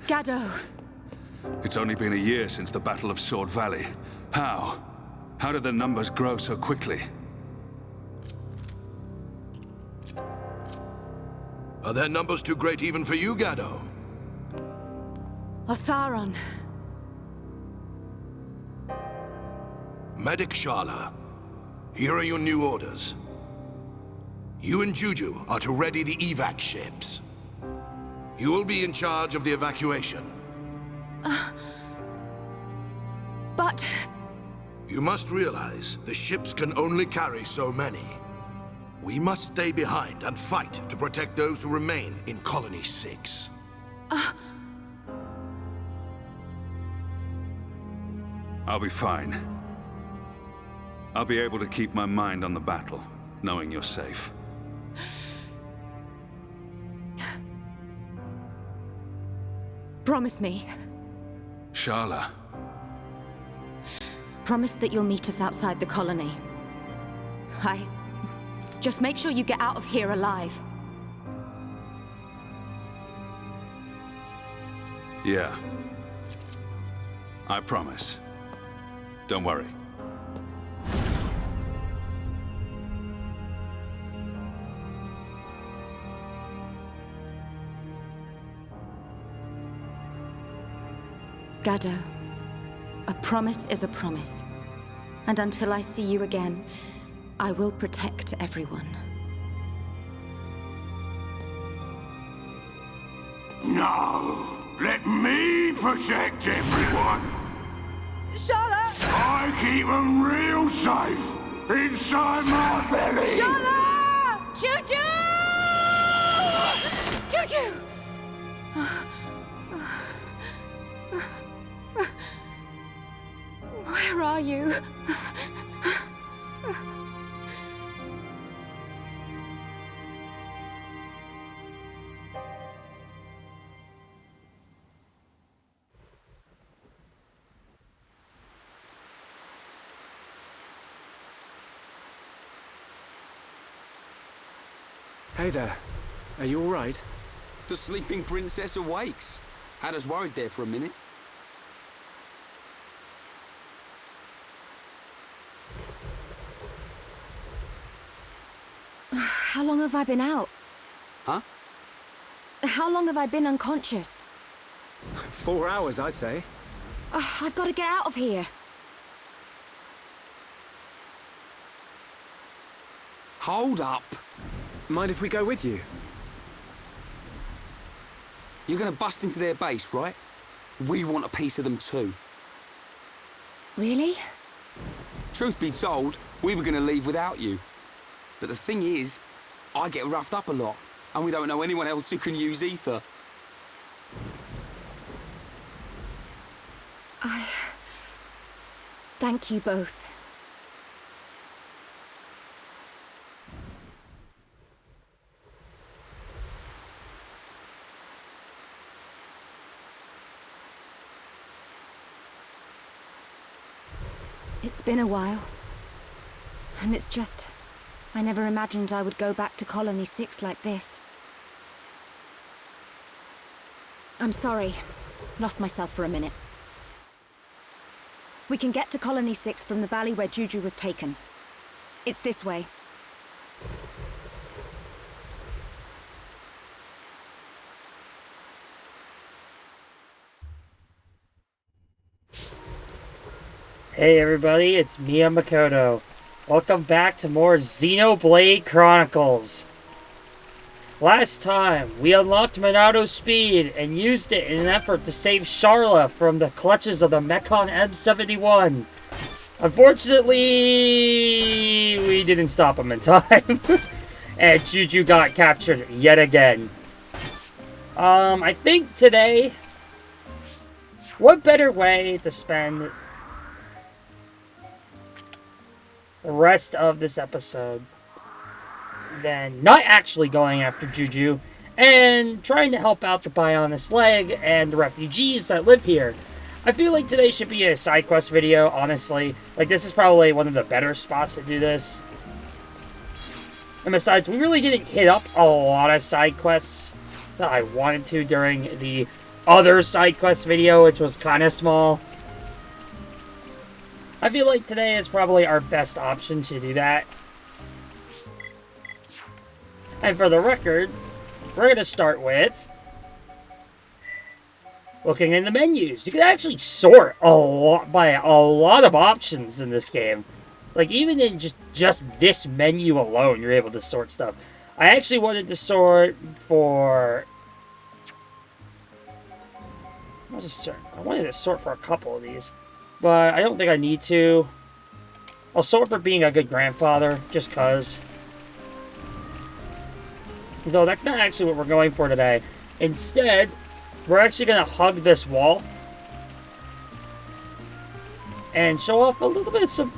Gaddo! It's only been a year since the Battle of Sword Valley. How? How did the numbers grow so quickly? Are their numbers too great even for you, Gaddo? Otharon. Medic Sharla, here are your new orders. You and Juju are to ready the evac ships. You will be in charge of the evacuation. But... You must realize the ships can only carry so many. We must stay behind and fight to protect those who remain in Colony 6. I'll be fine. I'll be able to keep my mind on the battle, knowing you're safe. Promise me. Sharla. Promise that you'll meet us outside the colony. Just make sure you get out of here alive. Yeah. I promise. Don't worry. Gaddo, a promise is a promise. And until I see you again, I will protect everyone. No, let me protect everyone. Sharla! I keep them real safe inside my belly. Sharla! Juju! Juju! Where are you? Hey there. Are you all right? The sleeping princess awakes. Had us worried there for a minute. How long have I been out? Huh? How long have I been unconscious? 4 hours, I'd say. I've got to get out of here. Hold up. Mind if we go with you? You're gonna bust into their base, right? We want a piece of them too. Really? Truth be told, we were gonna leave without you. But the thing is, I get roughed up a lot, and we don't know anyone else who can use ether. Thank you both. It's been a while. And it's just... I never imagined I would go back to Colony 6 like this. I'm sorry. Lost myself for a minute. We can get to Colony 6 from the valley where Juju was taken. It's this way. Hey everybody, it's Mia Makoto. Welcome back to more Xenoblade Chronicles. Last time, we unlocked Monato's speed and used it in an effort to save Sharla from the clutches of the Mechon M71. Unfortunately, we didn't stop him in time. And Juju got captured yet again. I think today, what better way to spend the rest of this episode than not actually going after Juju and trying to help out the Bionic Leg and the refugees that live here. I feel like today should be a side quest video, honestly. Like, this is probably one of the better spots to do this. And besides, we really didn't hit up a lot of side quests that I wanted to during the other side quest video, which was kind of small. I feel like today is probably our best option to do that. And for the record, we're going to start with looking in the menus. You can actually sort a lot by a lot of options in this game. Like, even in just this menu alone, you're able to sort stuff. I actually wanted to sort for... I wanted to sort for a couple of these. But I don't think I need to. I'll sort for being a good grandfather, just cause. Though that's not actually what we're going for today. Instead, we're actually going to hug this wall. And show off a little bit of something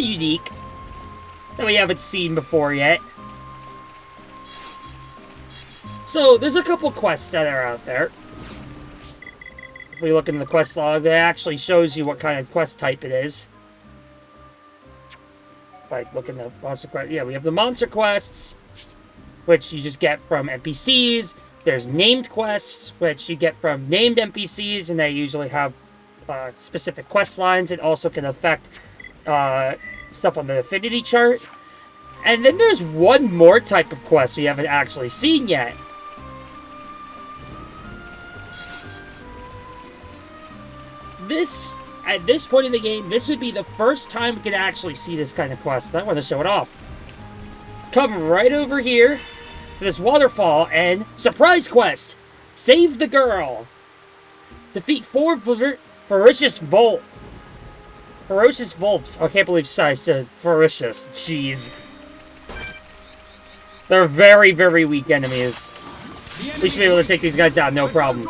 unique that we haven't seen before yet. So, there's a couple quests that are out there. If we look in the quest log, it actually shows you what kind of quest type it is. Like, look in the monster quest. Yeah, we have the monster quests, which you just get from NPCs. There's named quests, which you get from named NPCs, and they usually have specific quest lines. It also can affect stuff on the affinity chart. And then there's one more type of quest we haven't actually seen yet. At this point in the game, this would be the first time we can actually see this kind of quest. I want to show it off. Come right over here to this waterfall and surprise quest. Save the girl. Defeat 4 ferocious wolves. I can't believe I said ferocious. Jeez. They're very, very weak enemies. We should be able to take these guys down, no problem.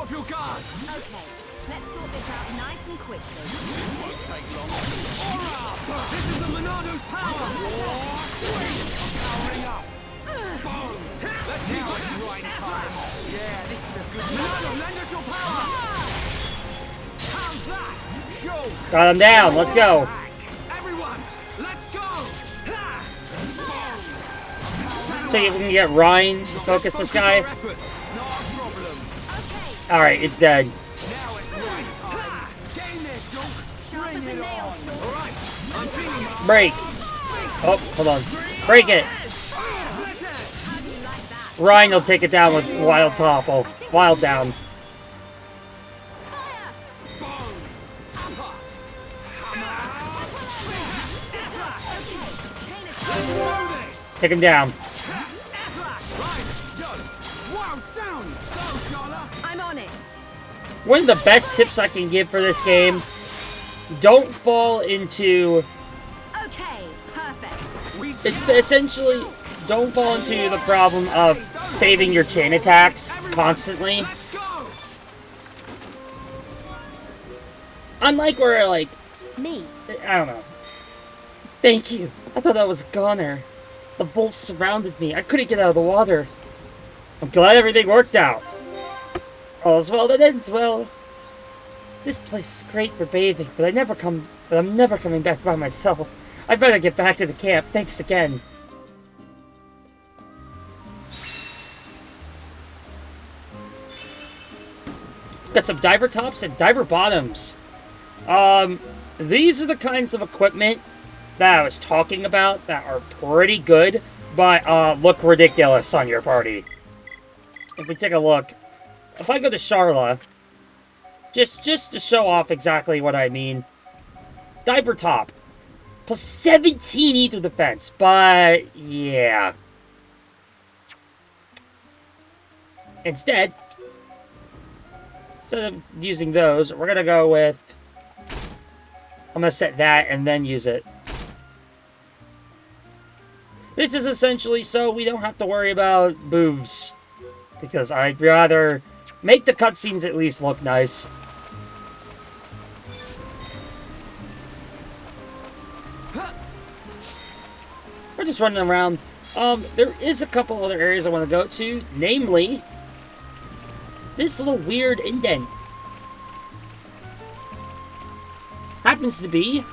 Got him down. Let's go. Everyone, let's go. So you can get Ryan to focus this guy. Alright, it's dead. Break. Oh, hold on. Break it. Ryan will take it down with Wild Topple. Wild down. Take him down. I'm on it. One of the best tips I can give for this game, don't fall into... Okay, perfect. It's essentially, don't fall into the problem of saving your chain attacks constantly. Unlike where, like... Me. I don't know. Thank you. I thought that was a goner. The wolves surrounded me. I couldn't get out of the water. I'm glad everything worked out. All's well that ends well. This place is great for bathing, but I'm never coming back by myself. I better get back to the camp. Thanks again. Got some diver tops and diver bottoms. These are the kinds of equipment that I was talking about that are pretty good, but look ridiculous on your party. If we take a look, if I go to Charla, just to show off exactly what I mean, diver top, plus 17 ether defense, but yeah. Instead of using those, we're gonna go with, I'm gonna set that and then use it. This is essentially so we don't have to worry about boobs. Because I'd rather make the cutscenes at least look nice. We're just running around. There is a couple other areas I want to go to. Namely, this little weird indent. Happens to be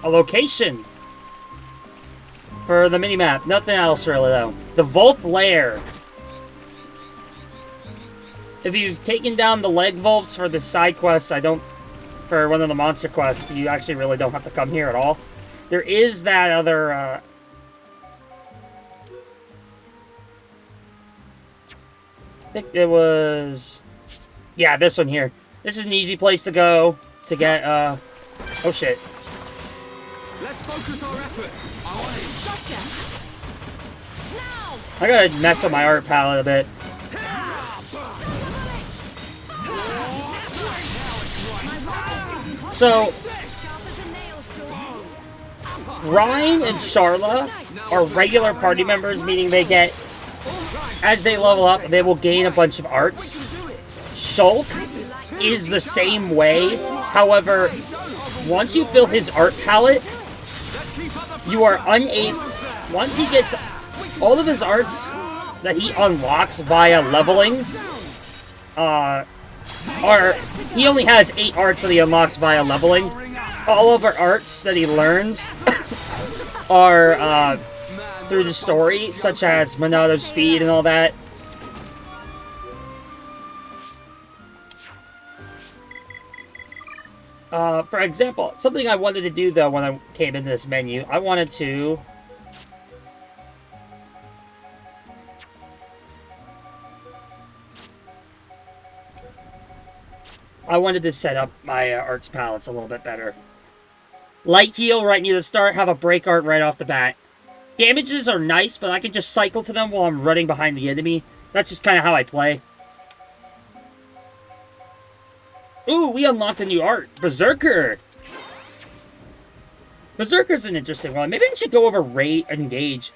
a location for the minimap. Nothing else really, though. The Volth Lair. if you've taken down the leg wolves for the side quests, for one of the monster quests, you actually really don't have to come here at all. There is that other, I think it was, yeah, this one here. This is an easy place to go to get, oh shit. Let's focus our efforts. I want it. Gotcha. Now. I gotta mess with my art palette a bit. So, Ryan and Charla are regular party members, meaning they get, as they level up, they will gain a bunch of arts. Shulk is the same way. However, once you fill his art palette, you are unable... Once he gets all of his arts that he unlocks via leveling, he only has 8 arts that he unlocks via leveling. All of our arts that he learns are through the story, such as Monado Speed and all that. For example, something I wanted to do though when I came into this menu, I wanted to... set up my arts palettes a little bit better. Light heal right near the start, have a break art right off the bat. Damages are nice, but I can just cycle to them while I'm running behind the enemy. That's just kind of how I play. Ooh, we unlocked a new art. Berserker! Berserker's an interesting one. Maybe I should go over Engage.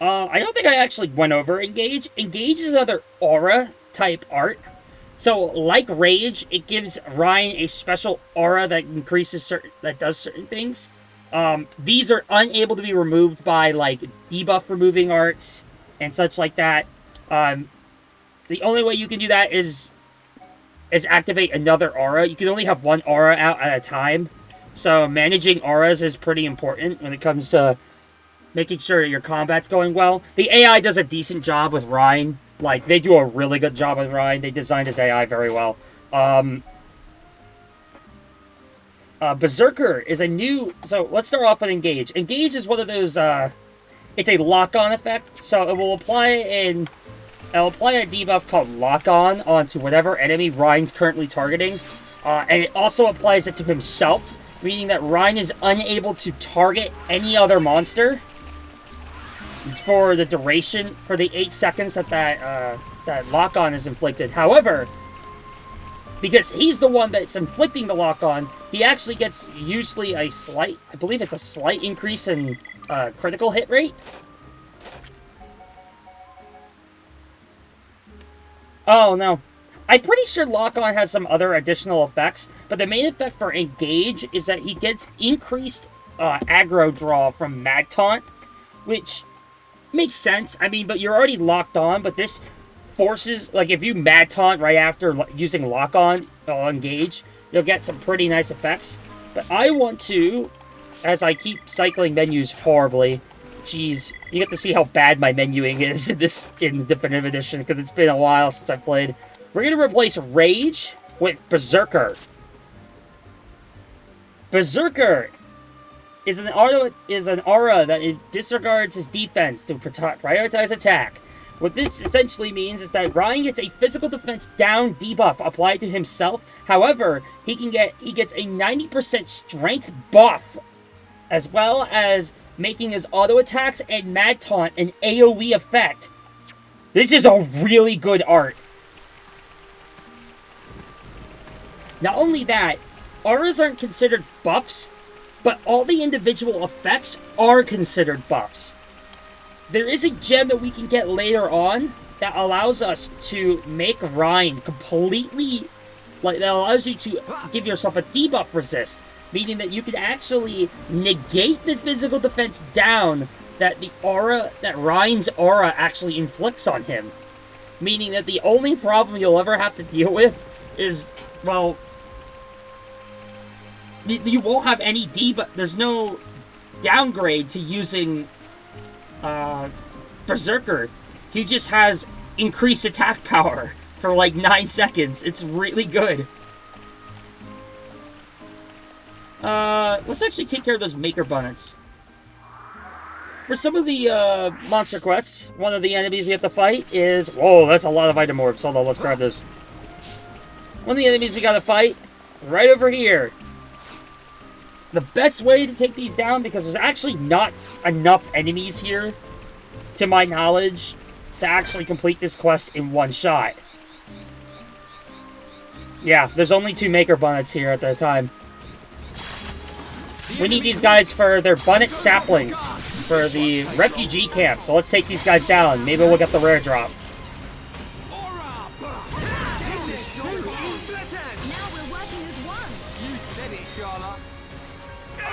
I don't think I actually went over Engage. Engage is another aura-type art. So, like Rage, it gives Ryan a special aura that does certain things. These are unable to be removed by, like, debuff removing arts and such like that. The only way you can do that is activate another aura. You can only have one aura out at a time. So, managing auras is pretty important when it comes to making sure your combat's going well. The AI does a decent job with Ryan. Like, they do a really good job with Ryan. They designed his AI very well. Berserker is a new... So, let's start off with Engage. Engage is one of those, it's a lock-on effect. So, it will apply a debuff called Lock-On onto whatever enemy Ryan's currently targeting. And it also applies it to himself, meaning that Ryan is unable to target any other monster for the duration, for the 8 seconds that lock-on is inflicted. However, because he's the one that's inflicting the lock-on, he actually gets usually a slight, I believe it's a slight increase in critical hit rate. Oh, no. I'm pretty sure lock-on has some other additional effects, but the main effect for Engage is that he gets increased aggro draw from Mad Taunt, which makes sense. I mean, but you're already locked on, but this forces, like, if you Mad Taunt right after using lock-on Engage, you'll get some pretty nice effects. But I want to, as I keep cycling menus horribly, jeez, you get to see how bad my menuing is in the Definitive Edition, because it's been a while since I played. We're going to replace Rage with Berserker. Berserker is an aura that it disregards his defense to prioritize attack. What this essentially means is that Ryan gets a physical defense down debuff applied to himself. However, he gets a 90% strength buff, as well as making his auto attacks and Mad Taunt an AoE effect. This is a really good art. Not only that, auras aren't considered buffs, but all the individual effects are considered buffs. There is a gem that we can get later on that allows us to make Ryan completely, like, that allows you to give yourself a debuff resist, meaning that you can actually negate the physical defense down that Ryan's aura actually inflicts on him. Meaning that the only problem you'll ever have to deal with is, well, you won't have any debuff. There's no downgrade to using Berserker. He just has increased attack power for like 9 seconds. It's really good. Let's actually take care of those maker bunnets. For some of the monster quests, one of the enemies we have to fight is... Whoa, that's a lot of item orbs. Hold on, let's grab this. One of the enemies we gotta fight, right over here. The best way to take these down, because there's actually not enough enemies here, to my knowledge, to actually complete this quest in one shot. Yeah, there's only 2 maker bunnets here at the time. We need these guys for their bunnet saplings for the refugee camp, so let's take these guys down. Maybe we'll get the rare drop.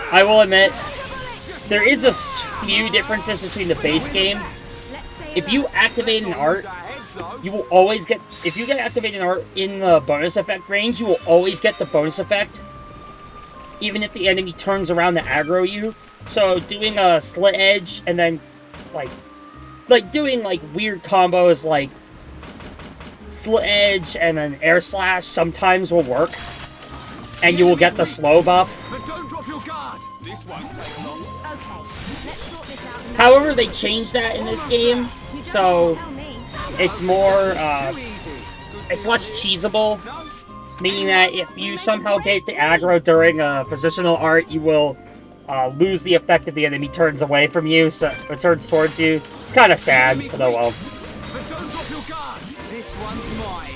I will admit, there is a few differences between the base game. If you activate an art, you will always get... If you get activated art in the bonus effect range, you will always get the bonus effect, even if the enemy turns around to aggro you. So doing a slit edge and then, like doing, like, weird combos like slit edge and then air slash sometimes will work. And you will get the slow buff. But don't drop your guard. This won't take long. However, they changed that in this game, so it's more, it's less cheesable, meaning that if you somehow get the aggro during a positional art, you will lose the effect if the enemy turns away from you, so it turns towards you. It's kind of sad, but oh well. But don't drop your guard. This one's mine.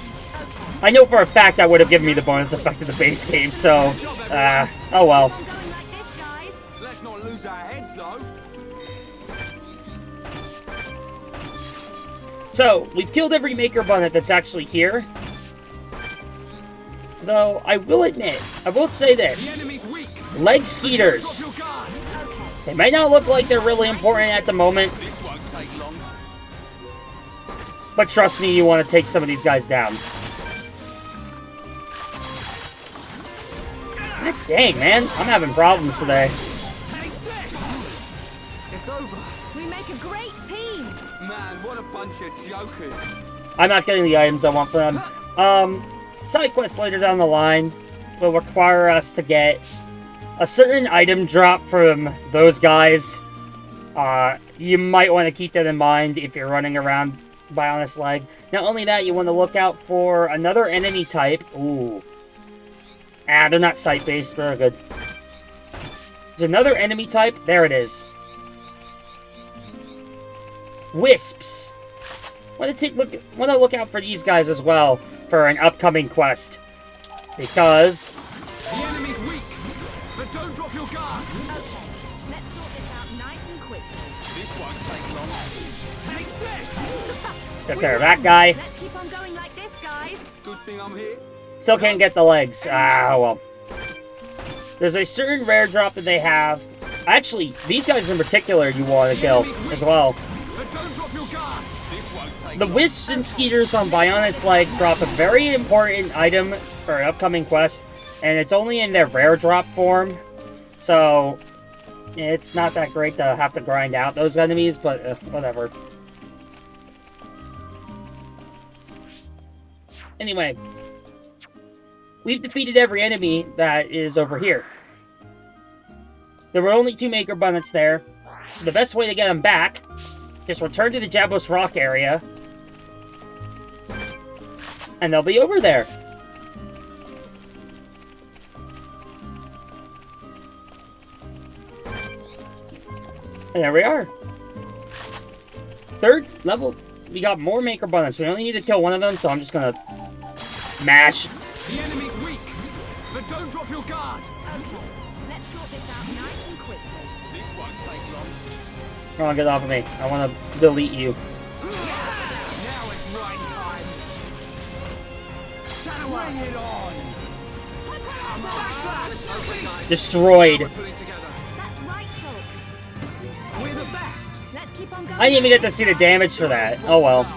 I know for a fact that would have given me the bonus effect of the base game, so, oh well. Let's not lose our heads, though. So, we've killed every maker bunnet that's actually here. Though, I will admit, I will say this. Leg skeeters. They may not look like they're really important at the moment. But trust me, you want to take some of these guys down. God dang, man. I'm having problems today. It's over. We make a great team. Man, what a bunch of jokers. I'm not getting the items I want for them. Side quests later down the line will require us to get a certain item drop from those guys. You might want to keep that in mind if you're running around Bionis Leg. Not only that, you want to look out for another enemy type. Ooh. They're not sight-based, but they're good. There's another enemy type. There it is. Wisps. Want to look out for these guys as well for an upcoming quest, because The enemy's weak, but don't drop your guard. Okay, let's sort this out nice and quickly. This won't take long. Take this. take care of that guy. Let's keep on going like this, guys. Good thing I'm here. Still can't get the legs. Well. There's a certain rare drop that they have. Actually, these guys in particular you want to kill as well. But don't drop your guard. This won't take The long. Wisps and Skeeters on Bionis Leg drop a very important item for an upcoming quest, and it's only in their rare drop form, so it's not that great to have to grind out those enemies, but whatever. Anyway, we've defeated every enemy that is over here. There were only 2 Maker Bunnets there, so the best way to get them back, just return to the Jabos Rock area, and they'll be over there. And there we are. 3rd level, we got more Maker Bunnets. We only need to kill one of them, so I'm just gonna mash. The enemy's weak, but don't drop your guard. Okay, let's sort this out nice and quickly. This won't take long. Come on, get off of me. I want to delete you. Now it's right time. Bring it on. Destroyed. We're pulling together. That's right, Shulk. We're the best. Let's keep on going. I didn't even get to see the damage for that. Oh well.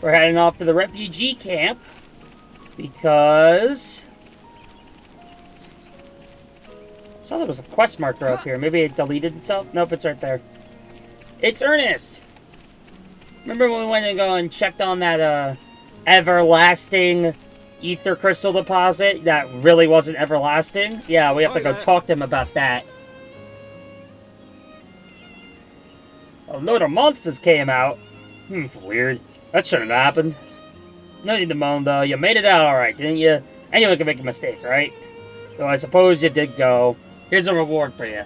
We're heading off to the refugee camp because saw there was a quest marker up here. Maybe it deleted itself? Nope, it's right there. It's Earnest! Remember when we went and go and checked on that, everlasting ether crystal deposit that really wasn't everlasting? Yeah, we have to go talk to him about that. A load of monsters came out. Weird. That shouldn't have happened. No need to moan, though. You made it out alright, didn't you? Anyone can make a mistake, right? So I suppose you did go. Here's a reward for you.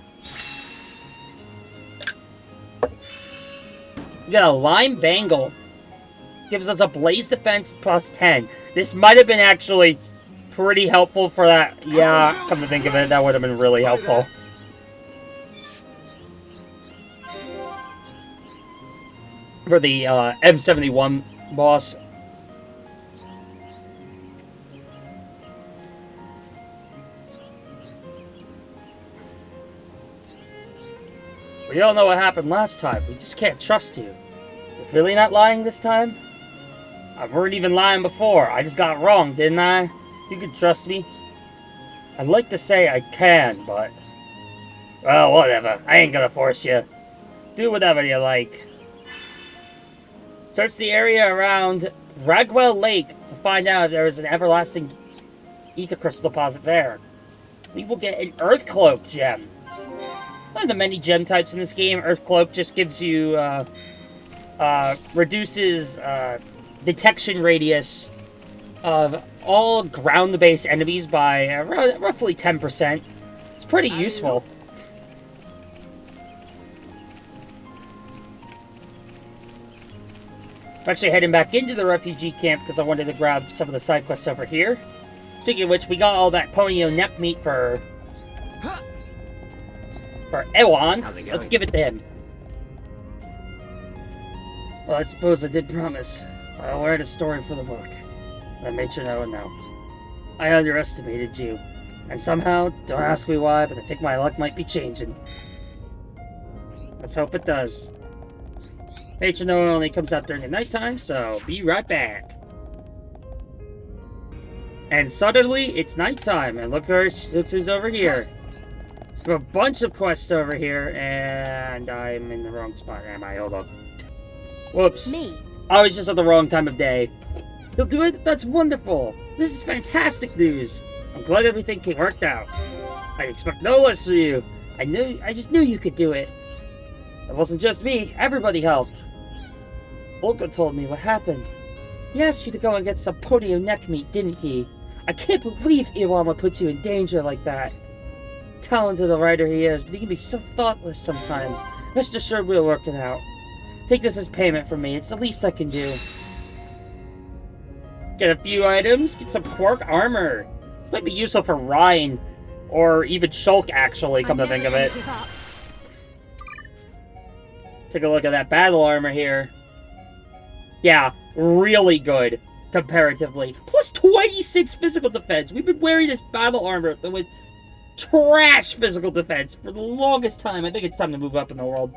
You got a lime bangle. Gives us a blaze defense plus 10. This might have been actually pretty helpful for that. Yeah, come to think of it, that would have been really helpful. For the M71 boss. We all know what happened last time. We just can't trust you. You're really not lying this time? I weren't even lying before. I just got it wrong, didn't I? You can trust me. I'd like to say I can, but... well, whatever. I ain't gonna force you. Do whatever you like. Search the area around Ragwell Lake to find out if there is an everlasting ether crystal deposit there. We will get an Earth Cloak gem. One of the many gem types in this game, Earth Cloak just gives you, reduces, detection radius of all ground-based enemies by roughly 10%. It's pretty useful. I'm actually heading back into the refugee camp because I wanted to grab some of the side quests over here. Speaking of which, we got all that ponyo neck meat for Ewan. Let's give it to him. Well, I suppose I did promise. I'll write a story for the book. I made sure no one knows. I underestimated you. And somehow, don't ask me why, but I think my luck might be changing. Let's hope it does. Made sure no one only comes out during the nighttime, so be right back. And suddenly, it's nighttime, and look who's over here. A bunch of quests over here, and I'm in the wrong spot. Am I? Hold on. Whoops. Me. I was just at the wrong time of day. You'll do it? That's wonderful. This is fantastic news. I'm glad everything worked out. I expect no less from you. I just knew you could do it. It wasn't just me. Everybody helped. Olga told me what happened. He asked you to go and get some ponyo neck meat, didn't he? I can't believe Iwan would put you in danger like that. Talented a writer he is, but he can be so thoughtless sometimes. Rest assured we'll work it out. Take this as payment from me. It's the least I can do. Get a few items. Get some quark armor. This might be useful for Ryan. Or even Shulk, actually, come to think of it. Take a look at that battle armor here. Yeah, really good, comparatively. Plus 26 physical defense. We've been wearing this battle armor with trash physical defense for the longest time. I think it's time to move up in the world.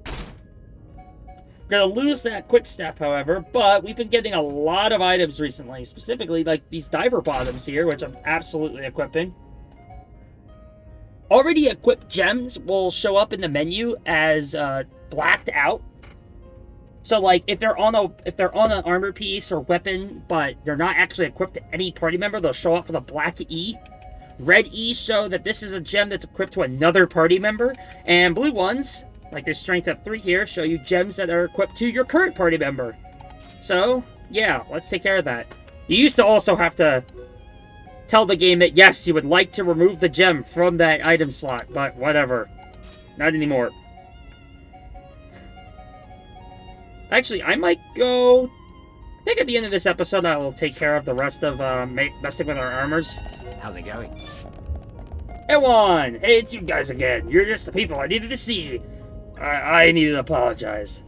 We're gonna lose that quick step, however, but we've been getting a lot of items recently, specifically like these diver bottoms here, which I'm absolutely equipping. Already equipped gems will show up in the menu as blacked out. So like if they're on an armor piece or weapon, but they're not actually equipped to any party member, they'll show up with a black E. Red E show that this is a gem that's equipped to another party member, and blue ones, like this strength up 3 here, show you gems that are equipped to your current party member. So, yeah, let's take care of that. You used to also have to tell the game that, yes, you would like to remove the gem from that item slot, but whatever. Not anymore. Actually, I might go... I think at the end of this episode, I will take care of the rest of messing with our armors. How's it going? Ewan! Hey, it's you guys again. You're just the people I needed to see. I need to apologize.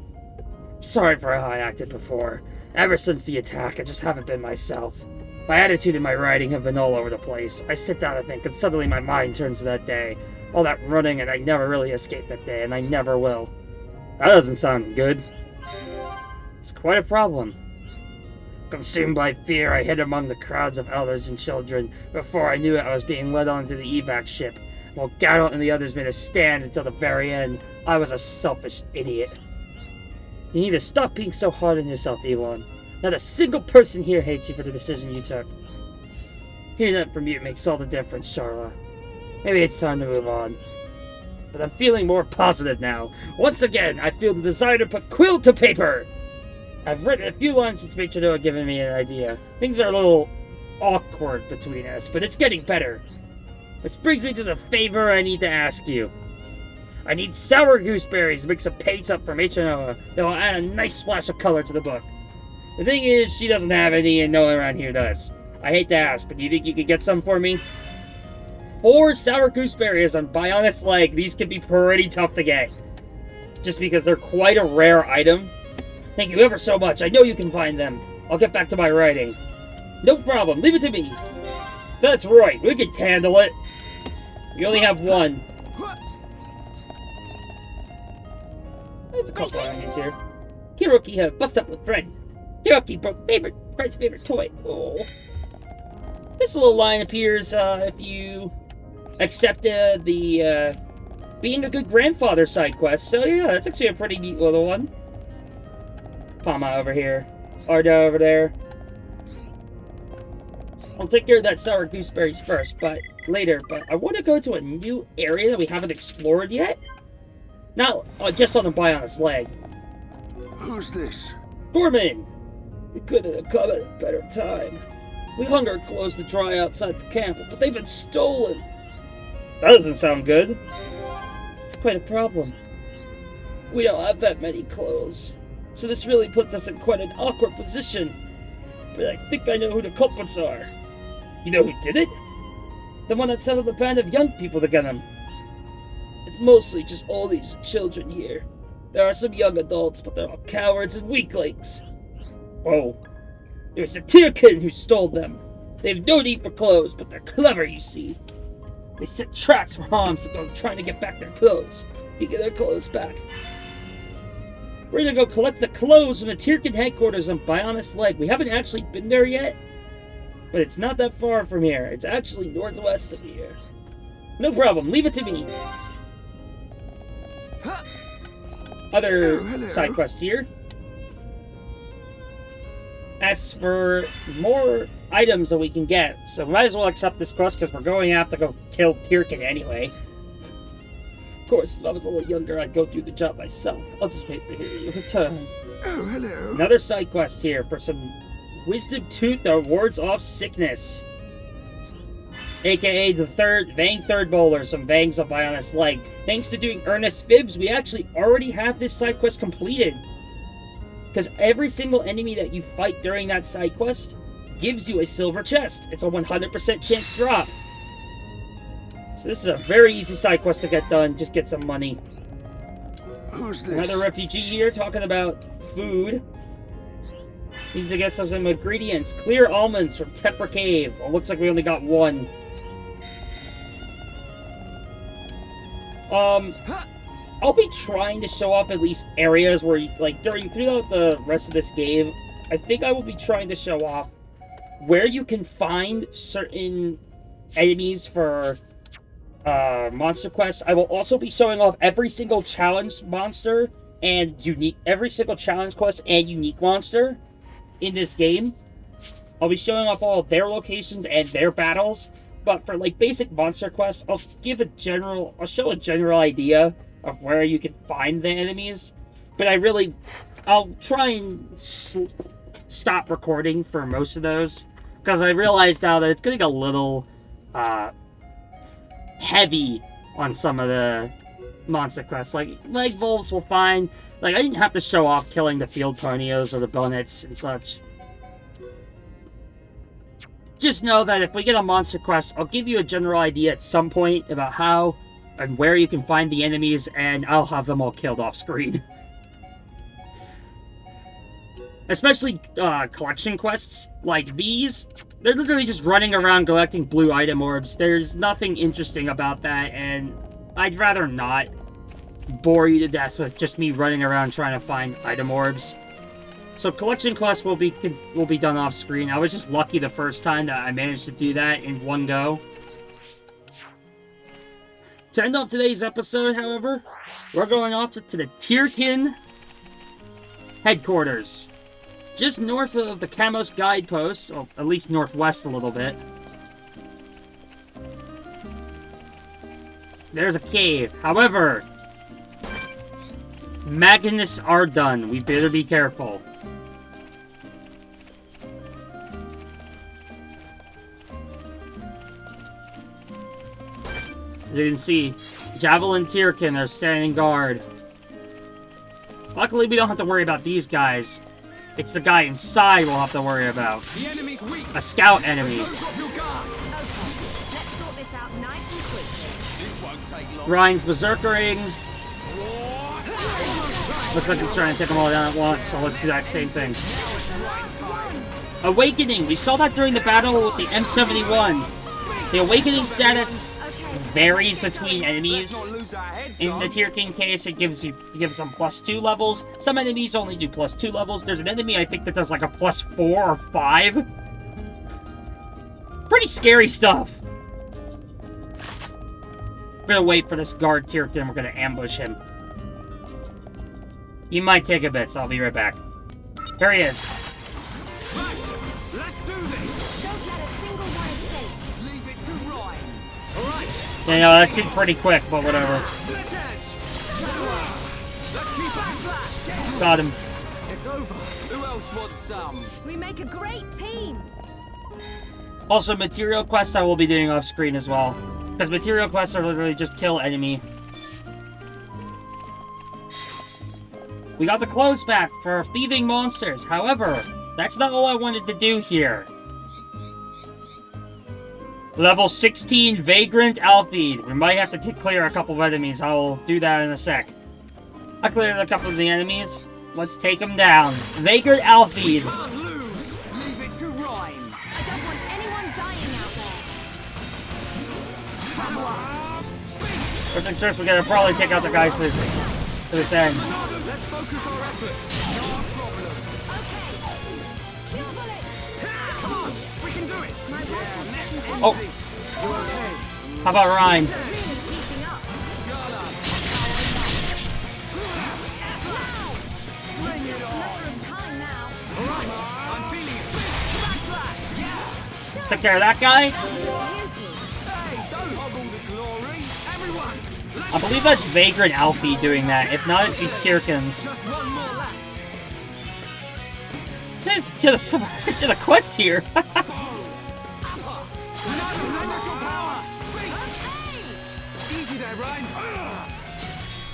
Sorry for how I acted before. Ever since the attack, I just haven't been myself. My attitude and my writing have been all over the place. I sit down and think, and suddenly my mind turns to that day. All that running, and I never really escaped that day, and I never will. That doesn't sound good. It's quite a problem. Consumed by fear, I hid among the crowds of elders and children. Before I knew it, I was being led onto the evac ship. While Geralt and the others made a stand until the very end, I was a selfish idiot. You need to stop being so hard on yourself, Elon. Not a single person here hates you for the decision you took. Hearing that from you makes all the difference, Charla. Maybe it's time to move on. But I'm feeling more positive now. Once again, I feel the desire to put quill to paper! I've written a few lines since Maitre had given me an idea. Things are a little awkward between us, but it's getting better. Which brings me to the favor I need to ask you. I need sour gooseberries to make some paints up for Maitre that will add a nice splash of color to the book. The thing is, she doesn't have any and no one around here does. I hate to ask, but do you think you could get some for me? 4 sour gooseberries on Bionis Leg. These can be pretty tough to get. Just because they're quite a rare item. Thank you ever so much. I know you can find them. I'll get back to my writing. No problem. Leave it to me. That's right. We can handle it. We only have one. There's a couple enemies here. Hiroki have bust up with friend. Hiroki broke friend's favorite toy. Oh. This little line appears if you accept the being a good grandfather side quest. So yeah, that's actually a pretty neat little one. Pama over here. Arda over there. I'll take care of that sour gooseberries first, but later. But I want to go to a new area that we haven't explored yet. Not just on the Bionis Leg. Who's this? Gorman! We couldn't have come at a better time. We hung our clothes to dry outside the camp, but they've been stolen. That doesn't sound good. It's quite a problem. We don't have that many clothes, so this really puts us in quite an awkward position. But I think I know who the culprits are. You know who did it? The one that settled the band of young people to get them. It's mostly just all these children here. There are some young adults, but they're all cowards and weaklings. Whoa. It was the Tyrkin who stole them. They have no need for clothes, but they're clever, you see. They set traps for Homs to go trying to get back their clothes. To get their clothes back. We're gonna go collect the clothes from the Tyrkin headquarters on Bionis Leg. We haven't actually been there yet, but it's not that far from here. It's actually northwest of here. No problem, leave it to me. Other side quest here. As for more items that we can get, so we might as well accept this quest because we're going to have to go kill Tyrkin anyway. Of course, if I was a little younger, I'd go through the job myself. I'll just wait for you to return. Oh, hello. Another side quest here for some wisdom tooth that wards off sickness. AKA the Vang Third Bowler, some Vangs on Bionis Leg. Thanks to doing Earnest Fibs, we actually already have this side quest completed. Because every single enemy that you fight during that side quest gives you a silver chest. It's a 100% chance drop. So this is a very easy side quest to get done. Just get some money. Who's this? Another refugee here talking about food. Need to get some ingredients. Clear almonds from Tepra Cave. Well, looks like we only got one. I'll be trying to show off at least areas where, throughout the rest of this game, I think I will be trying to show off where you can find certain enemies for monster quests. I will also be showing off every single challenge monster and every single challenge quest and unique monster in this game. I'll be showing off all their locations and their battles, but for basic monster quests, I'll show a general idea of where you can find the enemies, but I'll try and stop recording for most of those, because I realize now that it's getting a little heavy on some of the monster quests. Like Wolves will find, I didn't have to show off killing the field ponios or the bonnets and such. Just know that if we get a monster quest, I'll give you a general idea at some point about how and where you can find the enemies, and I'll have them all killed off screen. Especially collection quests like these. They're literally just running around collecting blue item orbs. There's nothing interesting about that, and I'd rather not bore you to death with just me running around trying to find item orbs. So collection quests will be done off screen. I was just lucky the first time that I managed to do that in one go. To end off today's episode, however, we're going off to the Tyrkin headquarters. Just north of the Kamos guidepost, or at least northwest a little bit. There's a cave. However, Magnus are done. We better be careful. As you can see, Javelin Tyrkin are standing guard. Luckily, we don't have to worry about these guys. It's the guy inside we'll have to worry about. The enemy's weak. A scout enemy. Don't drop your guard. Let's sort this out nice and quickly. This won't take long. Ryan's berserkering. Looks like he's trying to take them all down at once, so let's do that same thing. Awakening. We saw that during the battle with the M71. The awakening status varies between enemies. In the Tyrkin case, it gives them +2 levels. Some enemies only do +2 levels. There's an enemy I think that does like a +4 or 5. Pretty scary stuff. We're gonna wait for this guard Tyrkin. We're gonna ambush him. He might take a bit, so I'll be right back. There he is. Right, let's do this. Don't let a single one escape. Leave it to Ryan. All right. Yeah, no, that seemed pretty quick, but whatever. Split edge. Let's keep backslash. Got him. It's over. Who else wants some? We make a great team. Also, material quests I will be doing off screen as well. Because material quests are literally just kill enemy. We got the clothes back for thieving monsters. However, that's not all I wanted to do here. Level 16 Vagrant Alfeed. We might have to clear a couple of enemies. I will do that in a sec. I cleared a couple of the enemies. Let's take them down. Vagrant Alfeed. Can't lose. Leave it to Ryan. I don't want anyone dying out there. First things first, we gotta probably take out the guys to this end. Let's focus our efforts. No problem. Okay. Pure bullet. Come on, we can do it. My rifle's getting hot. Oh, You okay? how about Ryan? Really heating up. Shut up. Wow. Bring it Just a on. matter of time now. All right, I'm feeling it. Backslash. Yeah. Took care of that guy. Here's you. Hey, don't hoggle the glory. Everyone, let's I believe that's Vagrant Alfie doing that. If not, it's these Tyrkins. just one more lap. To the quest here. Easy there, Ryan.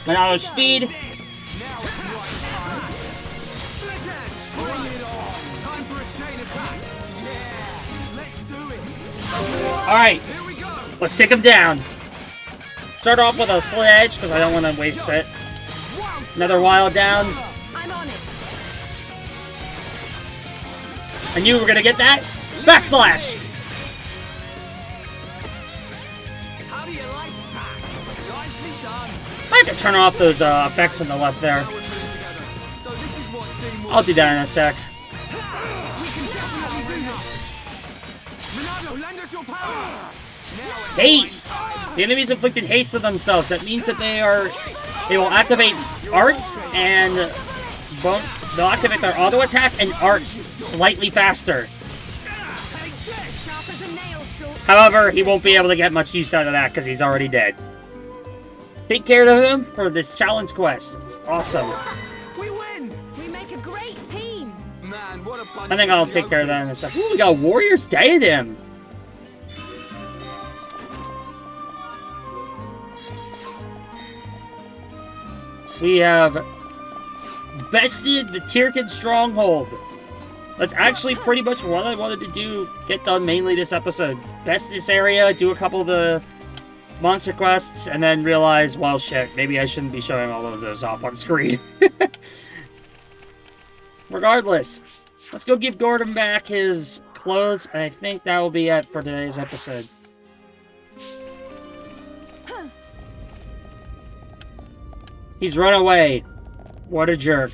Went out of speed. Now it's right time. Split edge. Bring it on. Time for a chain attack. Yeah, let's do it. Alright, Here we go. let's take him down. Start off with a slit edge, because I don't want to waste it. Another wild down. I'm on it. I knew we were going to get that. Backslash. How do you like that? Nicely done. I have to turn off those effects on the left there. Now we're putting together. So this is what teamwork I'll do that in a sec. We can definitely do this. Ronaldo, lend us your power. Now it's Haste. The enemies inflicted haste on themselves. That means that they will activate arts and they'll activate their auto attack and arts slightly faster. Sharp as a nail, short. However, he won't be able to get much use out of that because he's already dead. Take care of him for this challenge quest. It's awesome. we win. We make a great team. Man, what a bunch I think I'll of take care of that in a jokers. sec. Ooh, we got Warrior's Diadem. We have bested the Tyrkin Stronghold. That's actually pretty much what I wanted to do, get done mainly this episode. Best this area, do a couple of the monster quests, and then realize, well, shit, maybe I shouldn't be showing all of those off on screen. Regardless, let's go give Gordon back his clothes, and I think that will be it for today's episode. He's run away. What a jerk.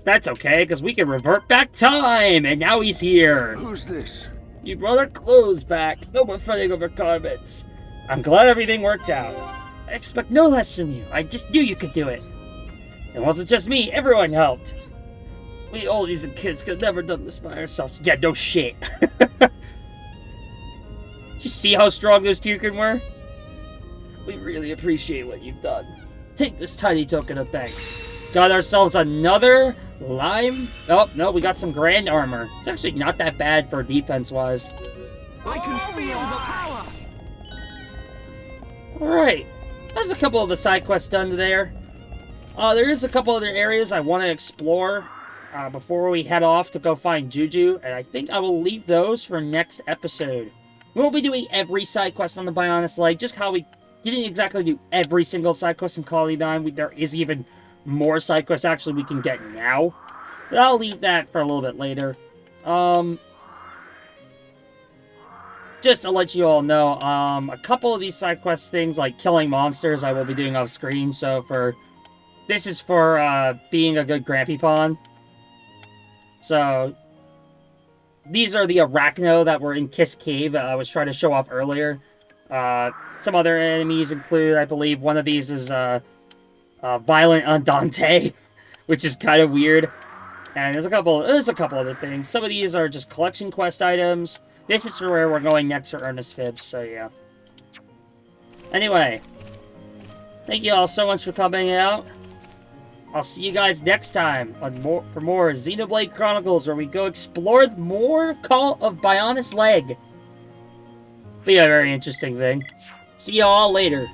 That's okay, because we can revert back time, and now he's here. Who's this? You brought our clothes back. No more fighting over garments. I'm glad everything worked out. I expect no less from you. I just knew you could do it. It wasn't just me. Everyone helped. We oldies and kids could have never done this by ourselves. Yeah, no shit. Did you see how strong those Tuken were? We really appreciate what you've done. Take this tiny token of thanks. Got ourselves another lime. Oh, no, we got some grand armor. It's actually not that bad for defense-wise. I can feel the power! Alright. There's a couple of the side quests done there. There is a couple other areas I want to explore before we head off to go find Juju, and I think I will leave those for next episode. We won't be doing every side quest on the Bionis Leg, just how we didn't exactly do every single side quest in Quality 9. There is even more side quests actually we can get now. But I'll leave that for a little bit later. Just to let you all know, a couple of these side quest things, like killing monsters, I will be doing off screen. So this is for being a good Grampy Pawn. So these are the Arachno that were in Kiss Cave I was trying to show off earlier. Some other enemies include, I believe, one of these is Violent Andante, which is kind of weird. And there's a couple other things. Some of these are just collection quest items. This is where we're going next for Earnest Fibs, so yeah. Anyway, thank you all so much for coming out. I'll see you guys next time for more Xenoblade Chronicles, where we go explore more Call of Bionis Leg. Be a very interesting thing. See you all later.